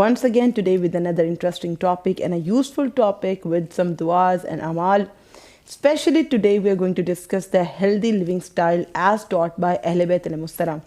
once again today with another interesting topic and a useful topic with some du'as and amal. Especially today we are going to discuss the healthy living style as taught by Ahle Bayt al-Muhtaram।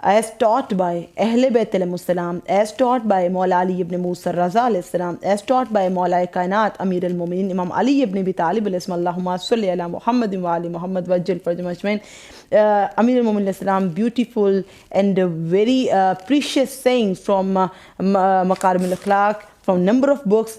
as taught by Ahle Bayt al-Muhtaram, as taught by Maula Ali ibn Musa Raza alayhi salam, as taught by Maula Kainat Amir al-Mu'minin Imam Ali ibn Abi Talib alayhi salam, Allahumma salli ala Muhammadin wa ali Muhammad wa ajil farjahum ajmain. Amir al-Mu'minin alayhi salam, beautiful and very precious sayings from Makarim al-Akhlaq, from number of books,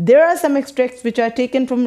There are some extracts which are taken from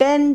10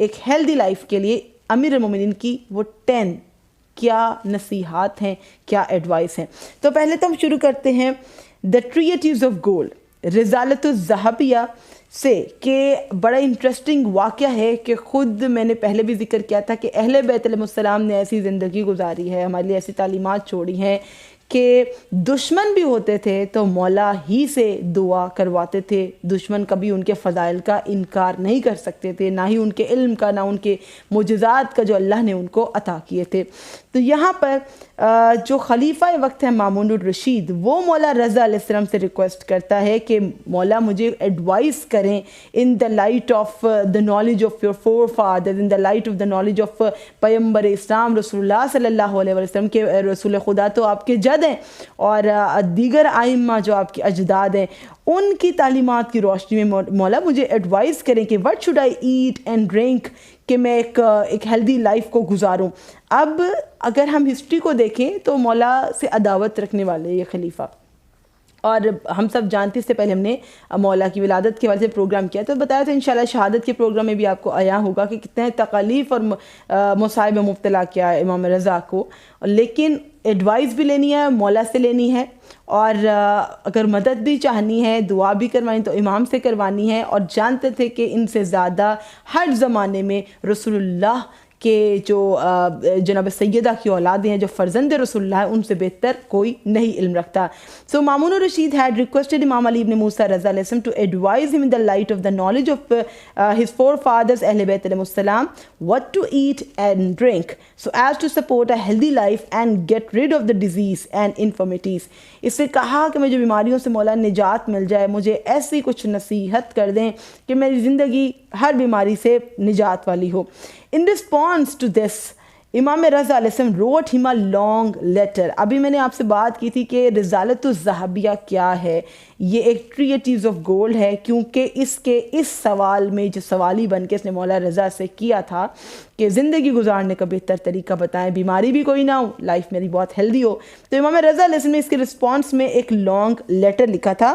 ایک healthy life کے لیے امیر المومنین کی وہ 10 کیا نصیحات ہیں, کیا advice ہیں. تو پہلے تو ہم شروع کرتے ہیں دا ٹریٹیز آف گولڈ رسالۃ الذہبیہ سے, کہ بڑا انٹرسٹنگ واقعہ ہے کہ خود میں نے پہلے بھی ذکر کیا تھا کہ اہل بیت علیہ السلام نے ایسی زندگی گزاری ہے, ہمارے لیے ایسی تعلیمات چھوڑی ہیں کہ دشمن بھی ہوتے تھے تو مولا ہی سے دعا کرواتے تھے. دشمن کبھی ان کے فضائل کا انکار نہیں کر سکتے تھے, نہ ہی ان کے علم کا, نہ ان کے معجزات کا جو اللہ نے ان کو عطا کیے تھے. تو یہاں پر جو خلیفہ وقت ہے مامون الرشید, وہ مولا رضا علیہ السلام سے ریکویسٹ کرتا ہے کہ مولا مجھے ایڈوائس کریں in the light of the knowledge of your forefathers, in the light of the knowledge of پیغمبر اسلام رسول اللہ صلی اللہ علیہ وسلم کے رسول خدا تو آپ کے جد ہیں, اور دیگر ائمہ جو آپ کے اجداد ہیں, ان کی تعلیمات کی روشنی میں مولا مجھے ایڈوائس کریں کہ what should I eat and drink, کہ میں ایک ہیلدی لائف کو گزاروں. اب اگر ہم ہسٹری کو دیکھیں تو مولا سے عداوت رکھنے والے یہ خلیفہ, اور ہم سب جانتے اس سے پہلے ہم نے مولا کی ولادت کے حوالے سے پروگرام کیا تو بتایا تھا انشاءاللہ شہادت کے پروگرام میں بھی آپ کو آیا ہوگا کہ کتنے تکالیف اور مصائب میں مبتلا کیا ہے امام رضا کو. لیکن ایڈوائس بھی لینی ہے, مولا سے لینی ہے, اور اگر مدد بھی چاہنی ہے, دعا بھی کروانی تو امام سے کروانی ہے. اور جانتے تھے کہ ان سے زیادہ ہر زمانے میں رسول اللہ کہ جو جناب سیدہ کی اولاد ہیں, جو فرزند رسول اللہ ہیں, ان سے بہتر کوئی نہیں علم رکھتا. سو مامون الرشید had requested امام علی ابن موسیٰ رضا علیہ السلام to advise him in the light of the knowledge of his forefathers اہل بیت علیہ السلام what to eat and drink so as to support a healthy life and get rid of the disease and infirmities. اس سے کہا کہ مجھے بیماریوں سے مولا نجات مل جائے, مجھے ایسی کچھ نصیحت کر دیں کہ میری زندگی ہر بیماری سے نجات والی ہو. In response to this, امام رضا علیہ السلام wrote him a long letter. ابھی میں نے آپ سے بات کی تھی کہ رسالۃ الذہبیہ کیا ہے. یہ ایک ٹریٹیز آف گولڈ ہے, کیونکہ اس سوال میں جو سوالی بن کے اس نے مولا رضا سے کیا تھا کہ زندگی گزارنے کا بہتر طریقہ بتائیں, بیماری بھی کوئی نہ ہو, لائف میری بہت ہیلدی ہو. تو امام رضا علیہ السلام نے اس کے رسپانس میں ایک لانگ لیٹر لکھا تھا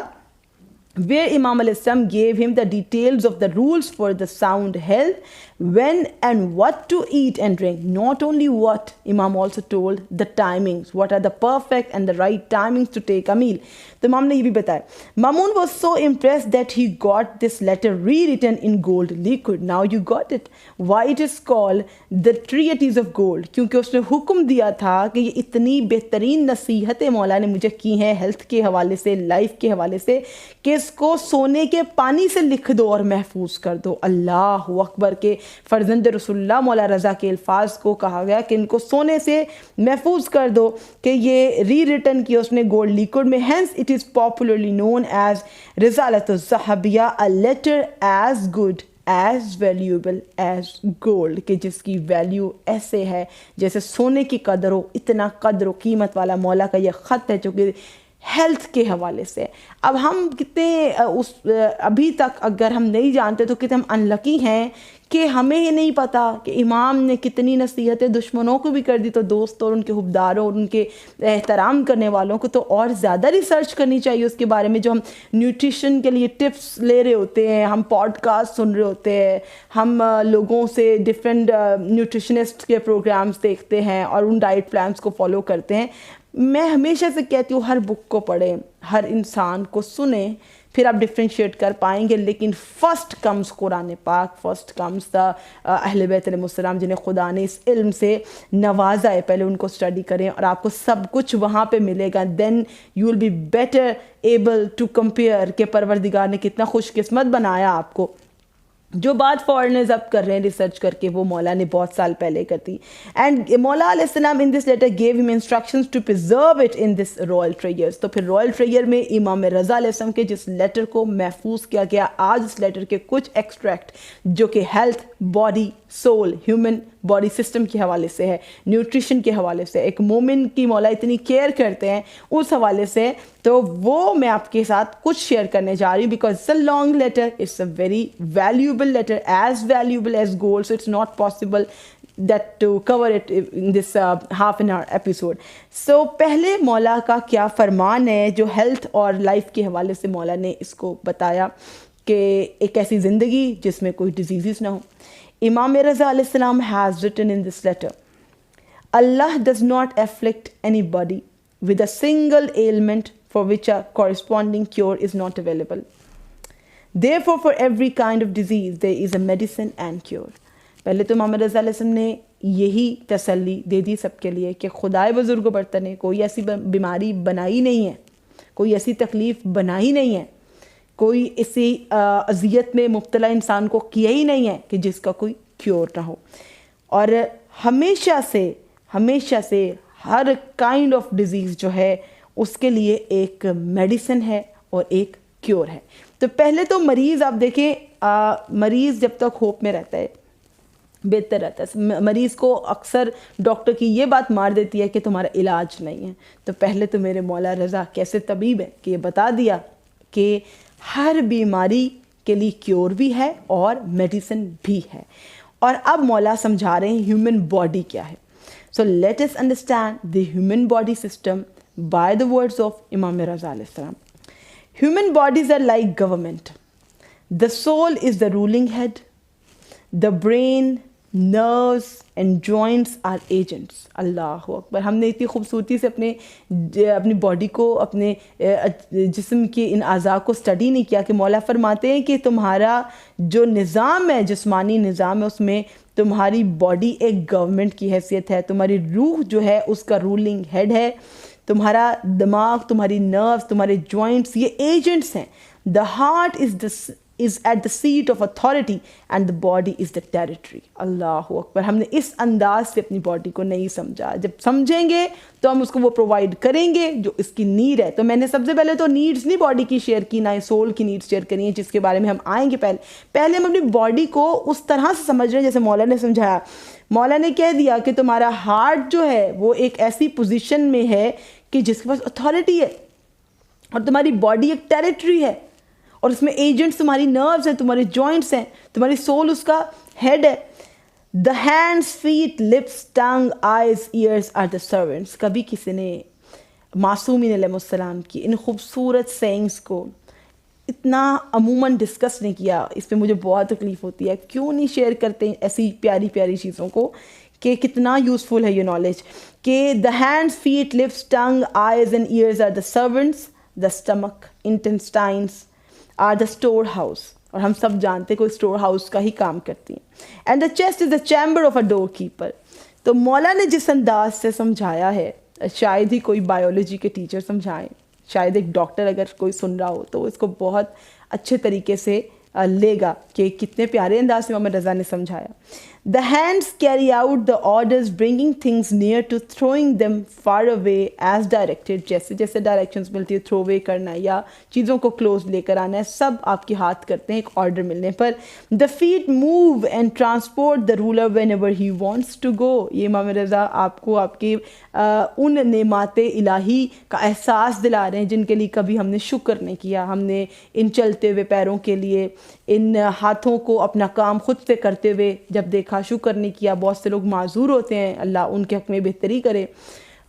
where Imam alayhi salam gave him the details of the rules for the sound health, when and what to eat and drink. Not only what, Imam also told the timings, what are the perfect and the right timings to take a meal. تو امام نے یہ بھی بتایا. Mamun was so impressed that he got this letter rewritten in gold liquid. Now you got it. Why it is called the treatise of gold? کیونکہ اس نے حکم دیا تھا کہ یہ اتنی بہترین نصیحتیں مولا نے مجھے کی ہیں ہیلتھ کے حوالے سے, لائف کے حوالے سے, کہ اس کو سونے کے پانی سے لکھ دو اور محفوظ کر دو. اللہ اکبر. کے فرزند رسول اللہ مولا رضا کے الفاظ کو کہا گیا کہ ان کو سونے سے محفوظ کر دو, کہ یہ ری ریٹن کیا اس نے گولڈ لیکوڈ میں. Hence it is popularly known as رسالۃ الذہبیہ, a letter as good as valuable as gold, کہ جس کی ویلیو ایسے ہے جیسے سونے کی قدر ہو, اتنا قدر و قیمت والا مولا کا یہ خط ہے جو کہ ہیلتھ کے حوالے سے. اب ہم کتنے ابھی تک اگر ہم نہیں جانتے تو کتنے ہم انلکی ہیں کہ ہمیں یہ نہیں پتا کہ امام نے کتنی نصیحتیں دشمنوں کو بھی کر دی. تو دوستوں اور ان کے حبداروں اور ان کے احترام کرنے والوں کو تو اور زیادہ ریسرچ کرنی چاہیے اس کے بارے میں. جو ہم نیوٹریشن کے لیے ٹپس لے رہے ہوتے ہیں, ہم پوڈ کاسٹ سن رہے ہوتے ہیں, ہم لوگوں سے ڈفرینٹ نیوٹریشنسٹ کے پروگرامز دیکھتے ہیں اور ان ڈائٹ پلانس کو فالو کرتے ہیں. میں ہمیشہ سے کہتی ہوں ہر بک کو پڑھیں, ہر انسان کو سنیں, پھر آپ ڈفرینشیٹ کر پائیں گے. لیکن فرسٹ کمز قرآن پاک, فرسٹ کمز دا اہل بیت علیہ السلام جنہیں خدا نے اس علم سے نوازا ہے. پہلے ان کو اسٹڈی کریں اور آپ کو سب کچھ وہاں پہ ملے گا. Then you will be better able to compare کہ پروردگار نے کتنا خوش قسمت بنایا آپ کو. جو بات فارنرز اب کر رہے ہیں ریسرچ کر کے, وہ مولا نے بہت سال پہلے کر دی. اینڈ مولا علیہ السلام in this letter gave him instructions to preserve it in this royal treasures. تو پھر رائل ٹریئر میں امام رضا علیہ السلام کے جس لیٹر کو محفوظ کیا گیا, آج اس لیٹر کے کچھ ایکسٹریکٹ جو کہ health, body, civil, human body system کے حوالے سے ہے, نیوٹریشن کے حوالے سے, ایک مومن کی مولا اتنی کیئر کرتے ہیں اس حوالے سے, تو وہ میں آپ کے ساتھ کچھ شیئر کرنے جا رہی ہوں. Because it's a long letter, it's a very valuable letter, as valuable as gold, so it's not possible that to cover it in this half an hour episode. So پہلے مولا کا کیا فرمان ہے جو ہیلتھ اور لائف کے حوالے سے مولا نے اس کو بتایا کہ ایک ایسی زندگی جس میں کوئی ڈیزیزز نہ ہو. Imam Raza alayhi salam has written in this letter, Allah does not afflict anybody with a single ailment for which a corresponding cure is not available. Therefore, for every kind of disease, there is a medicine and cure. پہلے تو امام رضا علیہ السلام نے یہی تسلی دے دی سب کے لیے کہ خدائے بزرگ و برتر نے کوئی ایسی بیماری بنائی نہیں ہے، کوئی ایسی تکلیف بنائی نہیں ہے، کوئی ایسی اذیت میں مبتلا انسان کو کیا ہی نہیں ہے کہ جس کا کوئی کیور نہ ہو. اور ہمیشہ سے ہر کائنڈ آف ڈیزیز جو ہے اس کے لیے ایک میڈیسن ہے اور ایک کیور ہے. تو پہلے تو مریض آپ دیکھیں، مریض جب تک ہوپ میں رہتا ہے بہتر رہتا ہے. مریض کو اکثر ڈاکٹر کی یہ بات مار دیتی ہے کہ تمہارا علاج نہیں ہے. تو پہلے تو میرے مولا رضا کیسے طبیب ہے کہ یہ بتا دیا کہ ہر بیماری کے لیے کیور بھی ہے اور میڈیسن بھی ہے. اور اب مولا سمجھا رہے ہیں ہیومن باڈی کیا ہے. So let us understand the human body system by the words of Imam Raza علیہ السلام. Human bodies are like government. The soul is the ruling head. The brain, nerves and joints are agents. اللہ اکبر. ہم نے اتنی خوبصورتی سے اپنی باڈی کو، اپنے جسم کے ان اعضاء کو اسٹڈی نہیں کیا کہ مولا فرماتے ہیں کہ تمہارا جو نظام ہے، جسمانی نظام ہے، اس میں تمہاری باڈی ایک گورنمنٹ کی حیثیت ہے. تمہاری روح جو ہے اس کا رولنگ ہیڈ ہے. تمہارا دماغ، تمہاری نروز، تمہارے جوائنٹس یہ ایجنٹس ہیں. The heart is at the seat of authority and the body is the territory. اللہ اکبر. ہم نے اس انداز سے اپنی باڈی کو نہیں سمجھا. جب سمجھیں گے تو ہم اس کو وہ پرووائڈ کریں گے جو اس کی نیڈ ہے. تو میں نے سب سے پہلے تو نیڈس نہیں باڈی کی شیئر کی، نہ سول کی نیڈس شیئر کرنی ہے، جس کے بارے میں ہم آئیں گے. پہلے ہم اپنی باڈی کو اس طرح سے سمجھ رہے ہیں جیسے مولا نے سمجھایا. مولا نے کہہ دیا کہ تمہارا ہارٹ جو ہے وہ ایک ایسی پوزیشن میں ہے کہ جس کے پاس اتھارٹی ہے، اور تمہاری باڈی ایک ٹیریٹری ہے، اور اس میں ایجنٹس تمہاری نروز ہیں، تمہارے جوائنٹس ہیں، تمہاری سول اس کا ہیڈ ہے. The hands, feet, lips, tongue, eyes, ears are the servants. کبھی کسی نے معصومین علیہ السلام کی ان خوبصورت سینگس کو اتنا عموماً ڈسکس نہیں کیا. اس پہ مجھے بہت تکلیف ہوتی ہے. کیوں نہیں شیئر کرتے ایسی پیاری پیاری چیزوں کو کہ کتنا یوزفل ہے یہ نالج. کہ the hands, feet, lips, tongue, eyes and ears are the servants. The stomach, intestines are the storehouse. اور ہم سب جانتے ہیں کوئی اسٹور ہاؤس کا ہی کام کرتی ہیں. And the chest is the chamber of a door keeper. تو مولا نے جس انداز سے سمجھایا ہے شاید ہی کوئی بایولوجی کے ٹیچر سمجھائیں، شاید ایک ڈاکٹر اگر کوئی سن رہا ہو تو اس کو بہت اچھے طریقے سے لے گا کہ کتنے پیارے انداز سے محمد رضا نے سمجھایا. The hands carry out the orders, bringing things near to throwing them far away as directed. جیسے ڈائریکشنز ملتی ہے، تھرو اوے کرنا یا چیزوں کو کلوز لے کر آنا ہے، سب آپ کے ہاتھ کرتے ہیں ایک آرڈر ملنے پر. The feet move and transport the ruler whenever he wants to go. یہ امام رضا آپ کو آپ کی ان نعمات الہی کا احساس دلا رہے ہیں جن کے لیے کبھی ہم نے شکر نہیں کیا. ہم نے ان چلتے ہوئے پیروں کے لیے، ان ہاتھوں کو اپنا کام خود سے کرتے ہوئے جب دیکھا شکر نہیں کیا. بہت سے لوگ معذور ہوتے ہیں، اللہ ان کے حق میں بہتری کرے.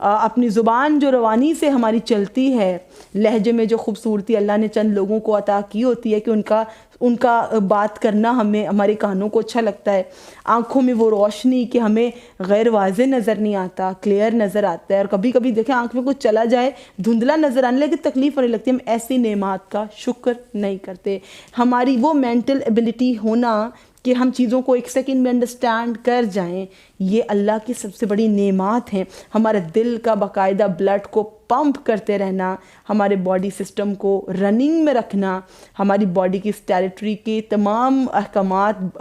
اپنی زبان جو روانی سے ہماری چلتی ہے، لہجے میں جو خوبصورتی اللہ نے چند لوگوں کو عطا کی ہوتی ہے کہ ان کا بات کرنا ہمارے کانوں کو اچھا لگتا ہے. آنکھوں میں وہ روشنی کہ ہمیں غیر واضح نظر نہیں آتا، کلیئر نظر آتا ہے. اور کبھی کبھی دیکھیں آنکھ میں کچھ چلا جائے دھندلا نظر آنے لگے، تکلیف ہونے لگتی ہے. ہم ایسی نعمات کا شکر نہیں کرتے. ہماری وہ مینٹل ایبلٹی ہونا کہ ہم چیزوں کو ایک سیکنڈ میں انڈرسٹینڈ کر جائیں، یہ اللہ کی سب سے بڑی نعمات ہیں. ہمارے دل کا باقاعدہ بلڈ کو پمپ کرتے رہنا، ہمارے باڈی سسٹم کو رننگ میں رکھنا، ہماری باڈی کی اس ٹیریٹری کے تمام احکامات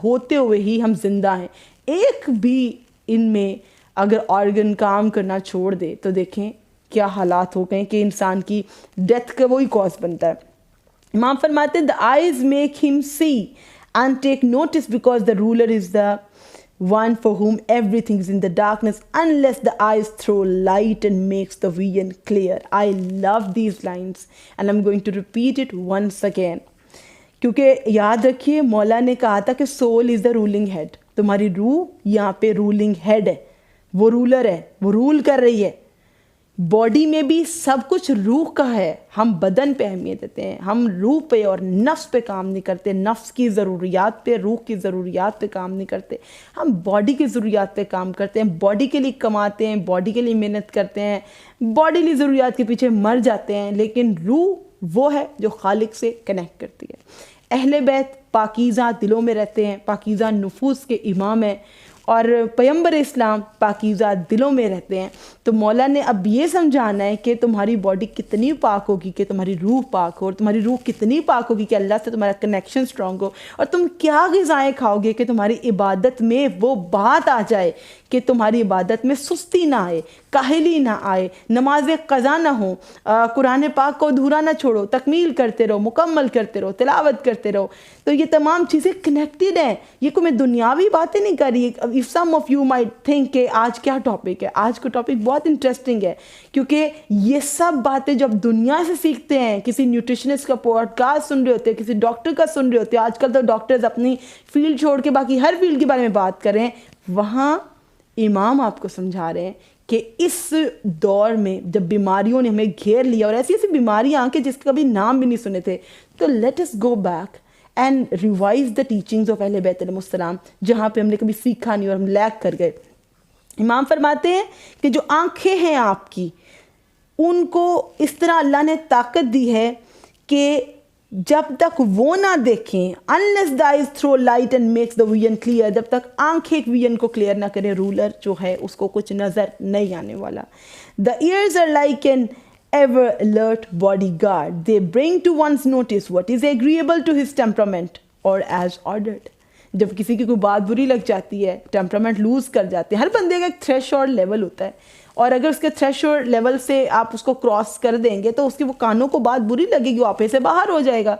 ہوتے ہوئے ہی ہم زندہ ہیں. ایک بھی ان میں اگر آرگن کام کرنا چھوڑ دے تو دیکھیں کیا حالات ہو گئے کہ انسان کی ڈیتھ کا وہی کاز بنتا ہے. امام فرماتے ہیں the eyes make him see and take notice because the ruler is the one for whom everything is in the darkness unless the eyes throw light and makes the vision clear. I love these lines and I'm going to repeat it once again. کیونکہ یاد رکھیے مولا نے کہا تھا کہ soul is the ruling head. تمہاری روح یہاں پہ رولنگ ہیڈ ہے، وہ رولر ہے، وہ رول کر رہی ہے. باڈی میں بھی سب کچھ روح کا ہے. ہم بدن پہ اہمیت دیتے ہیں, ہم روح پہ اور نفس پہ کام نہیں کرتے, نفس کی ضروریات پہ, روح کی ضروریات پہ کام نہیں کرتے. ہم باڈی کی ضروریات پہ کام کرتے ہیں, باڈی کے لیے کماتے ہیں, باڈی کے لیے محنت کرتے ہیں, باڈیلی ضروریات کے پیچھے مر جاتے ہیں, لیکن روح وہ ہے جو خالق سے کنیکٹ کرتی ہے. اہل بیت پاکیزہ دلوں میں رہتے ہیں, پاکیزہ نفوس کے امام ہیں, اور پیغمبر اسلام پاکیزہ دلوں میں رہتے ہیں. تو مولا نے اب یہ سمجھانا ہے کہ تمہاری باڈی کتنی پاک ہوگی کہ تمہاری روح پاک ہو, اور تمہاری روح کتنی پاک ہوگی کہ اللہ سے تمہارا کنیکشن سٹرونگ ہو, اور تم کیا غذائیں کھاؤ گے کہ تمہاری عبادت میں وہ بات آ جائے کہ تمہاری عبادت میں سستی نہ آئے, کاہلی نہ آئے, نماز قضا نہ ہو, قرآن پاک کو ادھورا نہ چھوڑو, تکمیل کرتے رہو, مکمل کرتے رہو, تلاوت کرتے رہو. تو یہ تمام چیزیں کنیکٹڈ ہیں. یہ کوئی میں دنیاوی باتیں نہیں کر رہی. if some of you might think کہ آج کیا ٹاپک ہے, آج کا ٹاپک بہت انٹرسٹنگ ہے, کیونکہ یہ سب باتیں جب دنیا سے سیکھتے ہیں, کسی نیوٹریشنسٹ کا پوڈ کاسٹ سن رہے ہوتے ہیں, کسی ڈاکٹر کا سن رہے ہوتے ہیں, آج کل تو ڈاکٹرز اپنی فیلڈ چھوڑ کے باقی ہر فیلڈ کے بارے میں بات کر رہے ہیں, وہاں امام آپ کو سمجھا رہے ہیں کہ اس دور میں جب بیماریوں نے ہمیں گھیر لیا, اور ایسی ایسی بیماریاں کہ جس کا کبھی نام بھی نہیں سنے تھے, تو let us go back and revise the teachings of اہل بیت علیہ السلام, جہاں پہ ہم نے کبھی سیکھا نہیں اور ہم لیک کر گئے. امام فرماتے ہیں کہ جو آنکھیں ہیں آپ کی, ان کو اس طرح اللہ نے طاقت دی ہے کہ جب تک وہ نہ دیکھیں, unless the eyes throw light and makes the vision clear, جب تک آنکھ ایک vision کو کلیئر نہ کرے, رولر جو ہے اس کو کچھ نظر نہیں آنے والا. The ears are like an ever alert bodyguard, they bring to one's notice what is agreeable to his temperament or as ordered. جب کسی کی کوئی بات بری لگ جاتی ہے, ٹیمپرامنٹ لوز کر جاتے ہیں, ہر بندے کا ایک تھریش ہولڈ لیول ہوتا ہے, اور اگر اس کے تھریش ہولڈ لیول سے آپ اس کو کراس کر دیں گے تو اس کی وہ کانوں کو بات بری لگے گی, وہ آپے سے باہر ہو جائے گا.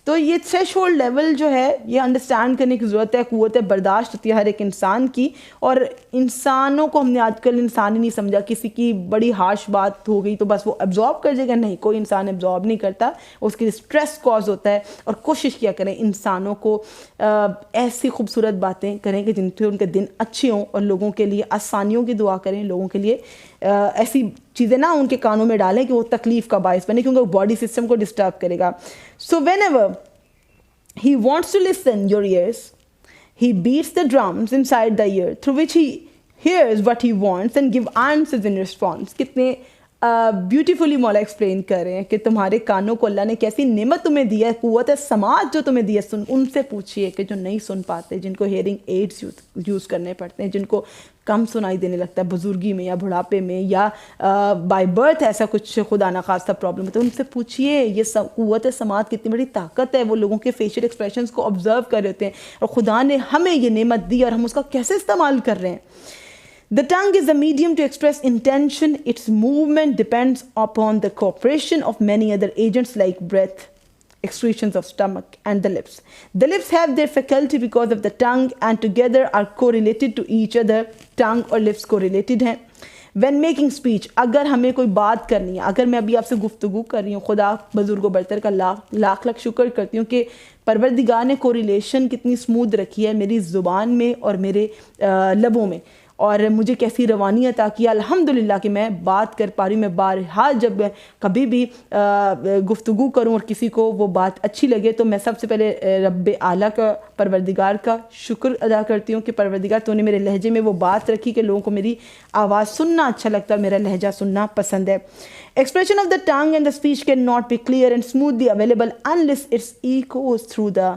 تو یہ تھریش ہولڈ لیول جو ہے یہ انڈرسٹینڈ کرنے کی ضرورت ہے. قوت برداشت ہوتی ہے ہر ایک انسان کی, اور انسانوں کو ہم نے آج کل انسان ہی نہیں سمجھا. کسی کی بڑی ہارش بات ہو گئی تو بس وہ ایبزارب کر جائے گا, نہیں, کوئی انسان ایبزارب نہیں کرتا, اس کے اسٹریس کاز ہوتا ہے. اور کوشش کیا کریں انسانوں کو ایسی خوبصورت باتیں کریں کہ جن سے ان کے دن اچھے ہوں, اور لوگوں کے لیے آسانیوں کی دعا کریں, لوگوں کے لیے ایسی چیزیں نہ ان کے کانوں میں ڈالیں کہ وہ تکلیف کا باعث بنے, کیونکہ وہ باڈی سسٹم کو ڈسٹرب کرے گا. So whenever he wants to listen your ears, he beats the drums inside the ear through which he hears what he wants and give answers in response. کتنے بیوٹیفلی مولا explain کر رہے ہیں کہ تمہارے کانوں کو اللہ نے کیسی نعمت تمہیں دی ہے, قوت سماعت جو تمہیں دی ہے, ان سے پوچھئے کہ جو نہیں سن پاتے, جن کو ہیئرنگ ایڈز یوز کرنے پڑتے ہیں, جن کو کم سنائی دینے لگتا ہے بزرگی میں یا بڑھاپے میں, یا بائی برتھ ایسا کچھ خدا نخواستہ پرابلم ہے, تو ان سے پوچھئے یہ قوت سماعت کتنی بڑی طاقت ہے. وہ لوگوں کے فیشیل ایکسپریشنز کو آبزرو کر رہے ہوتے ہیں, اور خدا نے ہمیں یہ نعمت دی اور ہم اس کا کیسے استعمال کر رہے ہیں. The tongue is a medium to express intention. Its movement depends upon the cooperation of many other agents like breath, excretions of stomach, and the lips. The lips have their faculty because of the tongue and together are correlated to each other. Tongue اور lips correlated ہیں. When making speech, اگر ہمیں کوئی بات کرنی ہے, اگر میں ابھی آپ سے گفتگو کر رہی ہوں, خدا بزرگ و برتر کا لاکھ شکر کرتی ہوں کہ پروردگار نے کوریلیشن کتنی سموتھ رکھی ہے میری زبان میں اور میرے لبوں میں, اور مجھے کیسی روانی عطا کیا الحمدللہ کہ میں بات کر پا رہی ہوں. میں بارہا جب کبھی بھی گفتگو کروں اور کسی کو وہ بات اچھی لگے تو میں سب سے پہلے رب اعلیٰ کا, پروردگار کا شکر ادا کرتی ہوں کہ پروردگار تو نے میرے لہجے میں وہ بات رکھی کہ لوگوں کو میری آواز سننا اچھا لگتا ہے, میرا لہجہ سننا پسند ہے. Expression of the tongue and the speech cannot be clear and smoothly available unless it echoes through the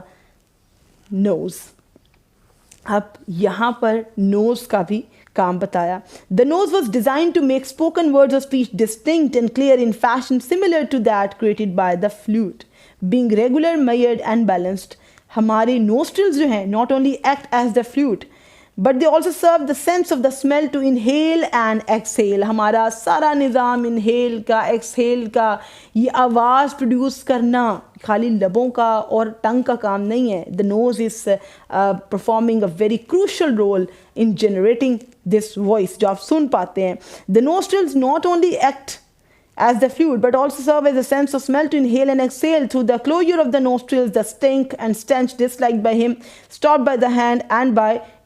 nose. اب یہاں پر نوز کا بھی کام بتایا. The nose was designed to make spoken words of speech distinct and clear in fashion similar to that created by the flute. Being regular, measured and balanced, ہمارے nostrils جو ہیں not only act as the flute but they also serve the sense of the smell to inhale and exhale. ہمارا سارا نظام inhale کا, exhale کا, یہ آواز پروڈیوس کرنا خالی لبوں کا اور ٹنگ کا کام نہیں ہے. The nose is performing a very crucial role in generating this voice جو آپ سن پاتے ہیں. The nostrils not only act as the fluid, but also serve as a sense of smell to inhale and exhale through the closure of the nostrils, the stink and stench disliked by him, stopped by the hand and by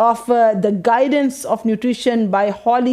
of the guidance of nutrition by Holly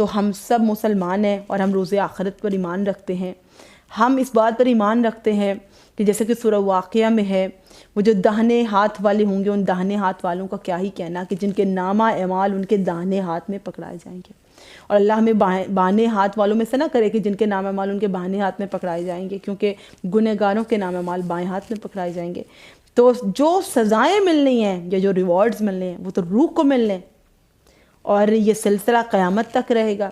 تو ہم سب مسلمان ہیں اور ہم روز آخرت پر ایمان رکھتے ہیں. ہم اس بات پر ایمان رکھتے ہیں کہ جیسے کہ سورہ واقعہ میں ہے، وہ جو داہنے ہاتھ والے ہوں گے ان داہنے ہاتھ والوں کا کیا ہی کہنا، کہ جن کے نامہ اعمال ان کے داہنے ہاتھ میں پکڑائے جائیں گے. اور اللہ ہمیں بائیں ہاتھ والوں میں سے نہ کرے کہ جن کے نام اعمال ان کے بائیں ہاتھ میں پکڑائے جائیں گے، کیونکہ گنہگاروں کے نام اعمال بائیں ہاتھ میں پکڑائے جائیں گے. تو جو سزائیں ملنی ہیں یا جو ریوارڈز ملنے ہیں وہ تو روح کو ملنے ہیں، اور یہ سلسلہ قیامت تک رہے گا.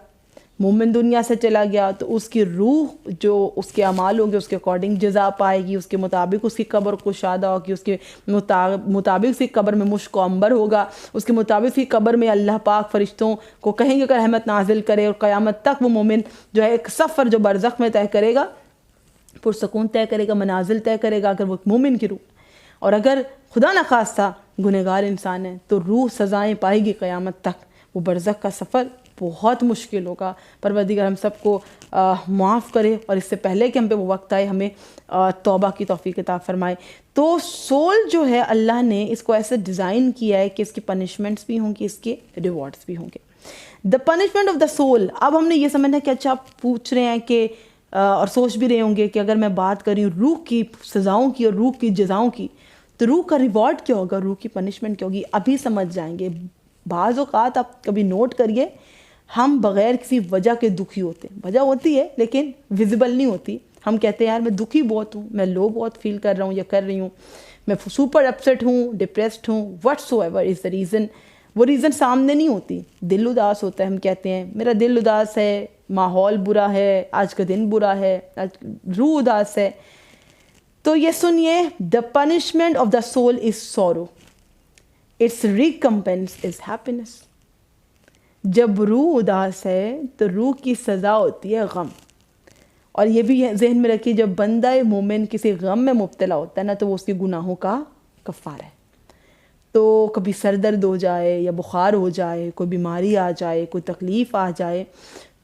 مومن دنیا سے چلا گیا تو اس کی روح جو اس کے اعمال ہوں گے اس کے اکارڈنگ جزا پائے گی، اس کے مطابق اس کی قبر کشادہ ہوگی، اس کے مطابق اس کی قبر میں مشک و عنبر ہوگا، اس کے مطابق اس کی قبر میں اللہ پاک فرشتوں کو کہیں گے کہ رحمت نازل کرے، اور قیامت تک وہ مومن جو ہے ایک سفر جو برزخ میں طے کرے گا، پرسکون طے کرے گا، منازل طے کرے گا اگر وہ مومن کی روح. اور اگر خدا نخواستہ گنہگار انسان ہے تو روح سزائیں پائے گی قیامت تک. وہ برزخ کا سفر بہت مشکل ہوگا. پروردگار ہم سب کو معاف کرے، اور اس سے پہلے کہ ہم پہ وہ وقت آئے ہمیں توبہ کی توفیق عطا فرمائے. تو سول جو ہے اللہ نے اس کو ایسے ڈیزائن کیا ہے کہ اس کی پنشمنٹس بھی ہوں گی، اس کے ریوارڈس بھی ہوں گے. دا پنشمنٹ آف دا سول. اب ہم نے یہ سمجھنا کہ اچھا آپ پوچھ رہے ہیں کہ اور سوچ بھی رہے ہوں گے کہ اگر میں بات کر رہی ہوں روح کی سزاؤں کی اور روح کی جزاؤں کی، تو روح کا ریوارڈ کیا ہوگا، روح کی پنشمنٹ کیا ہوگی. ابھی سمجھ جائیں گے. بعض اوقات آپ کبھی نوٹ کریے ہم بغیر کسی وجہ کے دکھی ہوتے ہیں. وجہ ہوتی ہے لیکن ویزیبل نہیں ہوتی. ہم کہتے ہیں یار میں دکھی بہت ہوں، میں لو بہت فیل کر رہا ہوں یا کر رہی ہوں، میں سپر اپسیٹ ہوں، ڈپریسڈ ہوں، what so ever is the reason. وہ ریزن سامنے نہیں ہوتی. دل اداس ہوتا ہے، ہم کہتے ہیں میرا دل اداس ہے، ماحول برا ہے، آج کا دن برا ہے، آج روح اداس ہے. تو یہ سنیے، the punishment of the soul is sorrow, its recompense is happiness. جب روح اداس ہے تو روح کی سزا ہوتی ہے غم. اور یہ بھی ذہن میں رکھیے جب بندہ مومن کسی غم میں مبتلا ہوتا ہے نا تو وہ اس کے گناہوں کا کفارہ ہے. تو کبھی سر درد ہو جائے یا بخار ہو جائے، کوئی بیماری آ جائے، کوئی تکلیف آ جائے،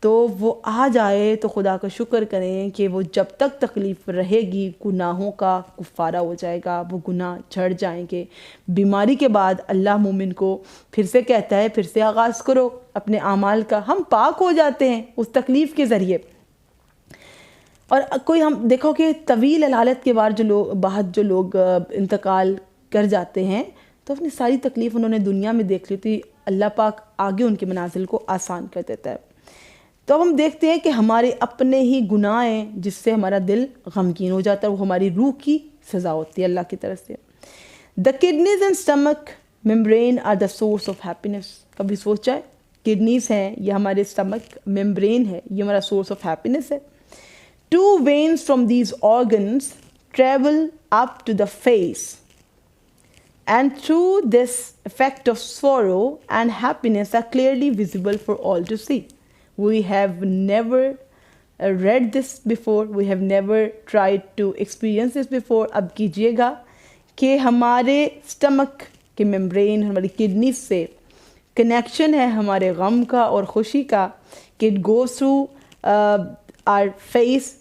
تو وہ آ جائے تو خدا کا شکر کریں کہ وہ جب تک تکلیف رہے گی گناہوں کا کفارہ ہو جائے گا، وہ گناہ جھڑ جائیں گے. بیماری کے بعد اللہ مومن کو پھر سے کہتا ہے پھر سے آغاز کرو اپنے اعمال کا. ہم پاک ہو جاتے ہیں اس تکلیف کے ذریعے. اور کوئی ہم دیکھو کہ طویل علالت کے بعد جو لوگ انتقال کر جاتے ہیں تو اپنی ساری تکلیف انہوں نے دنیا میں دیکھ لی تھی، اللہ پاک آگے ان کی منازل کو آسان کر دیتا ہے. تو اب ہم دیکھتے ہیں کہ ہمارے اپنے ہی گناہ ہیں جس سے ہمارا دل غمگین ہو جاتا ہے، وہ ہماری روح کی سزا ہوتی ہے اللہ کی طرف سے. The kidneys and stomach membrane are the source of happiness. کبھی سوچا ہے کڈنیز ہیں یہ ہمارے اسٹمک ممبرین ہے، یہ ہمارا سورس آف ہیپینس ہے. Two veins from these organs travel up to the face, and through this effect of sorrow and happiness are clearly visible for all to see. We have never read this before, we have never tried to experience this before. اب کیجئے گا کہ ہمارے stomach کے membrane ہماری kidney سے connection ہے ہمارے غم کا اور خوشی کا، کہ it goes through our face،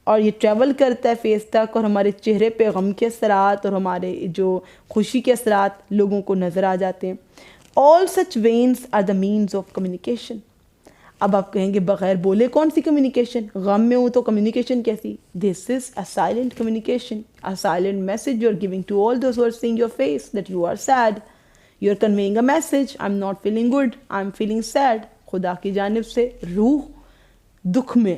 اور یہ ٹریول کرتا ہے فیس تک، اور ہمارے چہرے پہ غم کے اثرات اور ہمارے جو خوشی کے اثرات لوگوں کو نظر آ جاتے ہیں. All such veins are the means of communication. اب آپ کہیں گے بغیر بولے کون سی کمیونیکیشن؟ غم میں ہوں تو کمیونیکیشن کیسی؟ This is a silent communication, a silent message you are giving to all those who are seeing your face that you are sad. You are conveying a message, I'm not feeling good, I'm feeling sad. خدا کی جانب سے روح دکھ میں،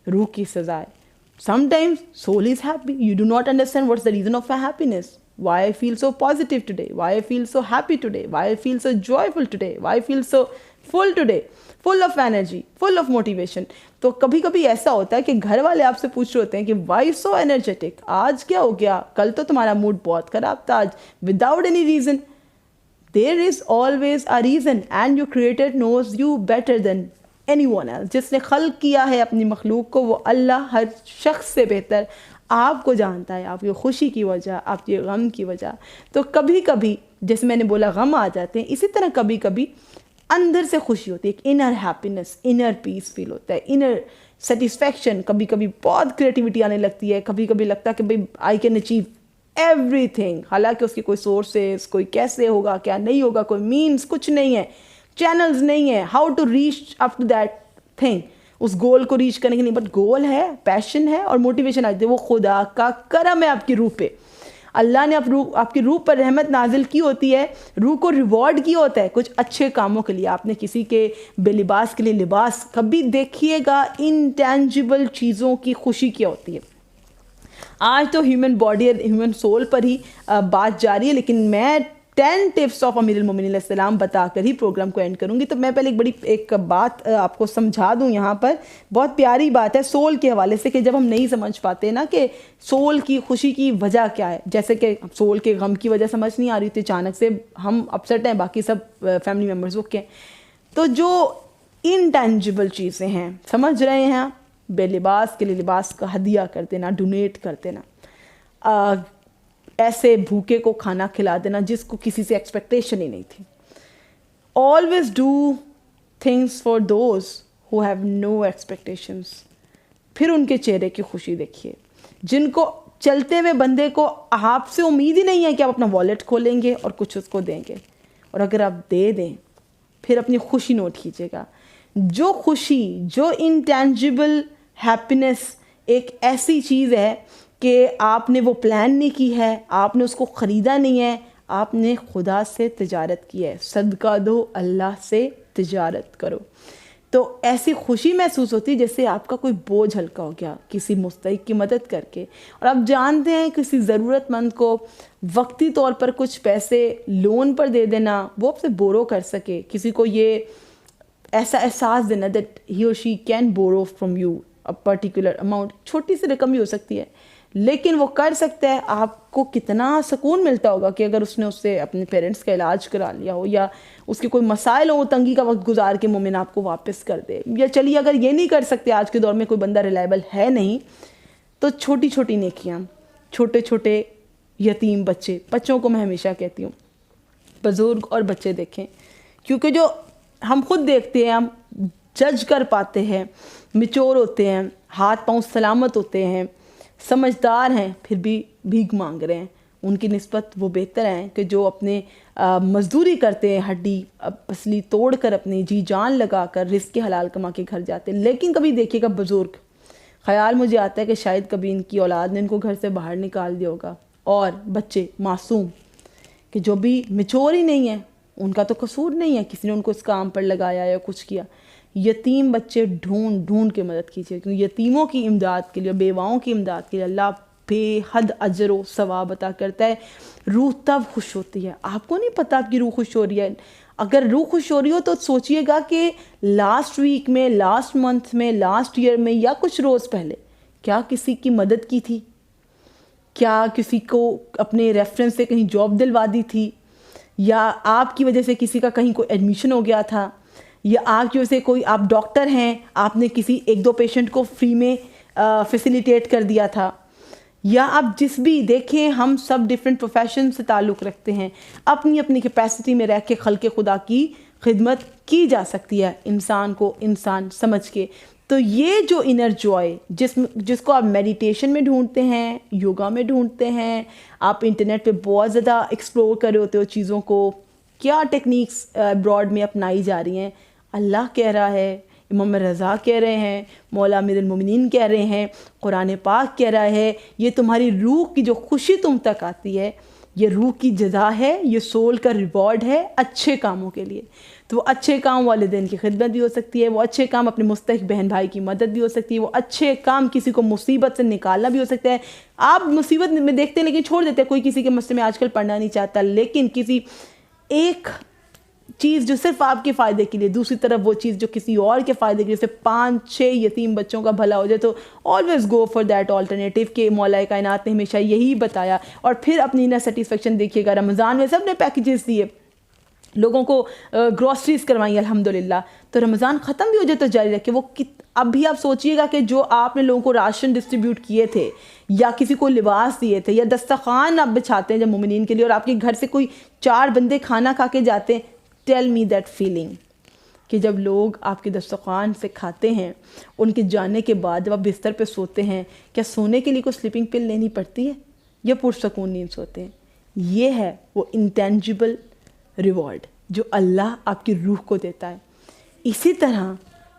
روح کی سزا ہے. Sometimes soul is happy. You do not understand what's the reason of my happiness. Why I feel so positive today? Why I feel so happy today? Why I feel so joyful today? Why I feel so full today? Full of energy, full of motivation. تو کبھی کبھی ایسا ہوتا ہے کہ گھر والے آپ سے پوچھ رہے ہوتے ہیں کہ why so energetic؟ آج کیا ہو گیا؟ کل تو تمہارا موڈ بہت خراب تھا آج. Without any reason. There is always a reason, and your creator knows you better than anyone else. جس نے خلق کیا ہے اپنی مخلوق کو وہ اللہ ہر شخص سے بہتر آپ کو جانتا ہے، آپ کی خوشی کی وجہ، آپ کے غم کی وجہ. تو کبھی کبھی جیسے میں نے بولا غم آ جاتے ہیں، اسی طرح کبھی کبھی اندر سے خوشی ہوتی ہے، ایک انر ہیپینس، انر پیس فیل ہوتا ہے، انر سیٹسفیکشن. کبھی کبھی بہت کریٹیوٹی آنے لگتی ہے، کبھی کبھی لگتا ہے کہ بھائی I can achieve every thing, حالانکہ اس کی کوئی سورسز، کوئی کیسے ہوگا کیا نہیں ہوگا، کوئی مینس کچھ نہیں ہے. چینلز نہیں ہیں how to reach up to that thing, اس گول کو ریچ کرنے کے نہیں, بٹ گول ہے, پیشن ہے اور موٹیویشن آتی ہے. وہ خدا کا کرم ہے آپ کی روح پہ. اللہ نے آپ کی روح پر رحمت نازل کی ہوتی ہے, روح کو ریوارڈ کیا ہوتا ہے کچھ اچھے کاموں کے لیے. آپ نے کسی کے بے لباس کے لیے لباس, کبھی دیکھیے گا انٹینجیبل چیزوں کی خوشی کیا ہوتی ہے. آج تو ہیومن باڈی اور ہیومن سول پر ہی بات جاری ہے, لیکن میں 10 ٹپس آف امیر المومنین علیہ السلام بتا کر ہی پروگرام کو اینڈ کروں گی. تو میں پہلے ایک بات آپ کو سمجھا دوں یہاں پر, بہت پیاری بات ہے سول کے حوالے سے, کہ جب ہم نہیں سمجھ پاتے نا کہ سول کی خوشی کی وجہ کیا ہے, جیسے کہ سول کے غم کی وجہ سمجھ نہیں آ رہی تھی, اچانک سے ہم اپسٹ ہیں, باقی سب فیملی ممبرز اوکے. تو جو انٹینجیبل چیزیں ہیں, سمجھ رہے ہیں, بے لباس کے لیے لباس کا ہدیہ کر دینا, ڈونیٹ کر دینا, ایسے بھوکے کو کھانا کھلا دینا جس کو کسی سے ایکسپیکٹیشن ہی نہیں تھی. Always do things for those who have no expectations. پھر ان کے چہرے کی خوشی دیکھیے, جن کو چلتے ہوئے بندے کو آپ سے امید ہی نہیں ہے کہ آپ اپنا والیٹ کھولیں گے اور کچھ اس کو دیں گے, اور اگر آپ دے دیں پھر اپنی خوشی نوٹ کیجیے گا. جو خوشی, جو انٹینجیبل ہیپینس ایک ایسی چیز ہے کہ آپ نے وہ پلان نہیں کی ہے, آپ نے اس کو خریدا نہیں ہے, آپ نے خدا سے تجارت کی ہے. صدقہ دو, اللہ سے تجارت کرو. تو ایسی خوشی محسوس ہوتی ہے جیسے آپ کا کوئی بوجھ ہلکا ہو گیا کسی مستحق کی مدد کر کے. اور آپ جانتے ہیں کسی ضرورت مند کو وقتی طور پر کچھ پیسے لون پر دے دینا, وہ آپ سے بورو کر سکے, کسی کو یہ ایسا احساس دینا دیٹ ہی اور she can borrow from you a particular amount, چھوٹی سی رقم بھی ہو سکتی ہے لیکن وہ کر سکتا ہے. آپ کو کتنا سکون ملتا ہوگا کہ اگر اس نے اس سے اپنے پیرنٹس کا علاج کرا لیا ہو, یا اس کے کوئی مسائل ہو, تنگی کا وقت گزار کے مومن آپ کو واپس کر دے. یا چلیے اگر یہ نہیں کر سکتے, آج کے دور میں کوئی بندہ ریلائبل ہے نہیں, تو چھوٹی چھوٹی نیکیاں, چھوٹے چھوٹے یتیم بچوں کو میں ہمیشہ کہتی ہوں, بزرگ اور بچے دیکھیں, کیونکہ جو ہم خود دیکھتے ہیں, ہم جج کر پاتے ہیں, میچور ہوتے ہیں, ہاتھ پاؤں سلامت ہوتے ہیں, سمجھدار ہیں, پھر بھی بھیک مانگ رہے ہیں. ان کی نسبت وہ بہتر ہیں کہ جو اپنے مزدوری کرتے ہیں, ہڈی پسلی توڑ کر اپنی جی جان لگا کر رزق حلال کما کے گھر جاتے ہیں. لیکن کبھی دیکھیے گا بزرگ, خیال مجھے آتا ہے کہ شاید کبھی ان کی اولاد نے ان کو گھر سے باہر نکال دیا ہوگا. اور بچے معصوم کہ جو بھی میچور ہی نہیں ہیں, ان کا تو قصور نہیں ہے, کسی نے ان کو اس کام پر لگایا یا کچھ کیا. یتیم بچے ڈھونڈ کے مدد کیجیے, کیونکہ یتیموں کی امداد کے لیے, بیواؤں کی امداد کے لیے اللہ بے حد اجر و ثواب عطا کرتا ہے. روح تب خوش ہوتی ہے. آپ کو نہیں پتہ آپ کی روح خوش ہو رہی ہے. اگر روح خوش ہو رہی ہو تو سوچئے گا کہ لاسٹ ویک میں, لاسٹ منتھ میں, لاسٹ ایئر میں, یا کچھ روز پہلے کیا کسی کی مدد کی تھی, کیا کسی کو اپنے ریفرنس سے کہیں جاب دلوا دی تھی, یا آپ کی وجہ سے کسی کا کہیں کوئی ایڈمیشن ہو گیا تھا, یا آپ کی وجہ سے کوئی, آپ ڈاکٹر ہیں, آپ نے کسی 1-2 پیشنٹ کو فری میں فیسیلیٹیٹ کر دیا تھا, یا آپ جس بھی دیکھیں, ہم سب ڈیفرنٹ پروفیشن سے تعلق رکھتے ہیں, اپنی اپنی کیپیسٹی میں رہ کے خلق خدا کی خدمت کی جا سکتی ہے, انسان کو انسان سمجھ کے. تو یہ جو انر جوائے جس کو آپ میڈیٹیشن میں ڈھونڈتے ہیں, یوگا میں ڈھونڈتے ہیں, آپ انٹرنیٹ پہ بہت زیادہ ایکسپلور کر رہے ہوتے ہو چیزوں کو, کیا ٹیکنیکس ابراڈ میں اپنائی جا رہی ہیں, اللہ کہہ رہا ہے, امام رضا کہہ رہے ہیں, مولا امیر المومنین کہہ رہے ہیں, قرآن پاک کہہ رہا ہے, یہ تمہاری روح کی جو خوشی تم تک آتی ہے, یہ روح کی جزا ہے, یہ سول کا ریوارڈ ہے اچھے کاموں کے لیے. تو وہ اچھے کام والدین کی خدمت بھی ہو سکتی ہے, وہ اچھے کام اپنے مستحق بہن بھائی کی مدد بھی ہو سکتی ہے, وہ اچھے کام کسی کو مصیبت سے نکالنا بھی ہو سکتا ہے. آپ مصیبت میں دیکھتے ہیں لیکن چھوڑ دیتے ہیں, کوئی کسی کے مسئلے میں آج کل پڑھنا نہیں چاہتا, لیکن کسی ایک چیز جو صرف آپ کے فائدے کے لیے, دوسری طرف وہ چیز جو کسی اور کے فائدے کے لیے, جیسے 5-6 یتیم بچوں کا بھلا ہو جائے, تو always go for that alternative کہ مولا کائنات نے ہمیشہ یہی بتایا. اور پھر اپنی انر سیٹسفیکشن دیکھیے گا, رمضان میں سب نے پیکیجز دیے, لوگوں کو گروسریز کروائیں الحمدللہ, تو رمضان ختم بھی ہو جائے تو جاری رکھے. وہ اب بھی آپ سوچئے گا کہ جو آپ نے لوگوں کو راشن ڈسٹریبیوٹ کیے تھے, یا کسی کو لباس دیے تھے, یا دسترخوان آپ بچھاتے ہیں جب مومنین کے لیے, اور آپ کے گھر سے کوئی 4 بندے کھانا کھا کے جاتے ہیں, ٹیل می دیٹ فیلنگ کہ جب لوگ آپ کے دسترخوان سے کھاتے ہیں, ان کے جانے کے بعد جب آپ بستر پہ سوتے ہیں, کیا سونے کے لیے کوئی سلیپنگ پل لینی پڑتی ہے یا پرسکون نیند سوتے ہیں؟ یہ ہے وہ انٹینجیبل ریوارڈ. جو اللہ آپ کی روح کو دیتا ہے. اسی طرح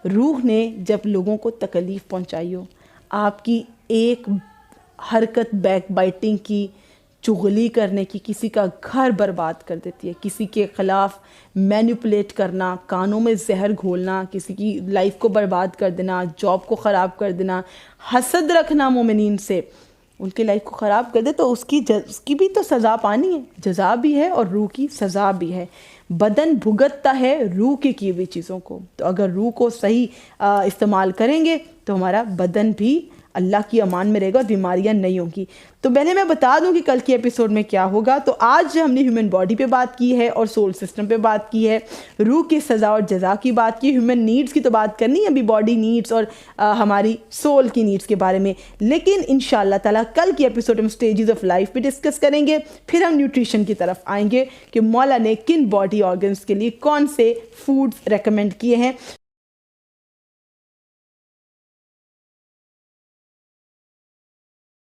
روح نے جب لوگوں کو تکلیف پہنچائی ہو، آپ کی ایک حرکت بیک بائٹنگ کی، چغلی کرنے کی، کسی کا گھر برباد کر دیتی ہے، کسی کے خلاف مینیپولیٹ کرنا، کانوں میں زہر گھولنا، کسی کی لائف کو برباد کر دینا، جاب کو خراب کر دینا، حسد رکھنا مومنین سے، ان کی لائف کو خراب کر دے تو اس کی بھی تو سزا پانی ہے، جزا بھی ہے اور روح کی سزا بھی ہے. بدن بھگتتا ہے روح کی ہوئی چیزوں کو، تو اگر روح کو صحیح استعمال کریں گے تو ہمارا بدن بھی اللہ کی امان میں رہے گا، بیماریاں نہیں ہوں گی. تو پہلے میں بتا دوں کہ کل کے ایپیسوڈ میں کیا ہوگا. تو آج ہم نے ہیومن باڈی پہ بات کی ہے اور سول سسٹم پہ بات کی ہے، روح کی سزا اور جزا کی بات کی، ہیومن نیڈز کی تو بات کرنی ہے ابھی، باڈی نیڈز اور ہماری سول کی نیڈز کے بارے میں. لیکن انشاءاللہ تعالیٰ کل کی ایپیسوڈ میں سٹیجز آف لائف پہ ڈسکس کریں گے، پھر ہم نیوٹریشن کی طرف آئیں گے کہ مولا نے کن باڈی آرگنز کے لیے کون سے فوڈز ریکمینڈ کیے ہیں.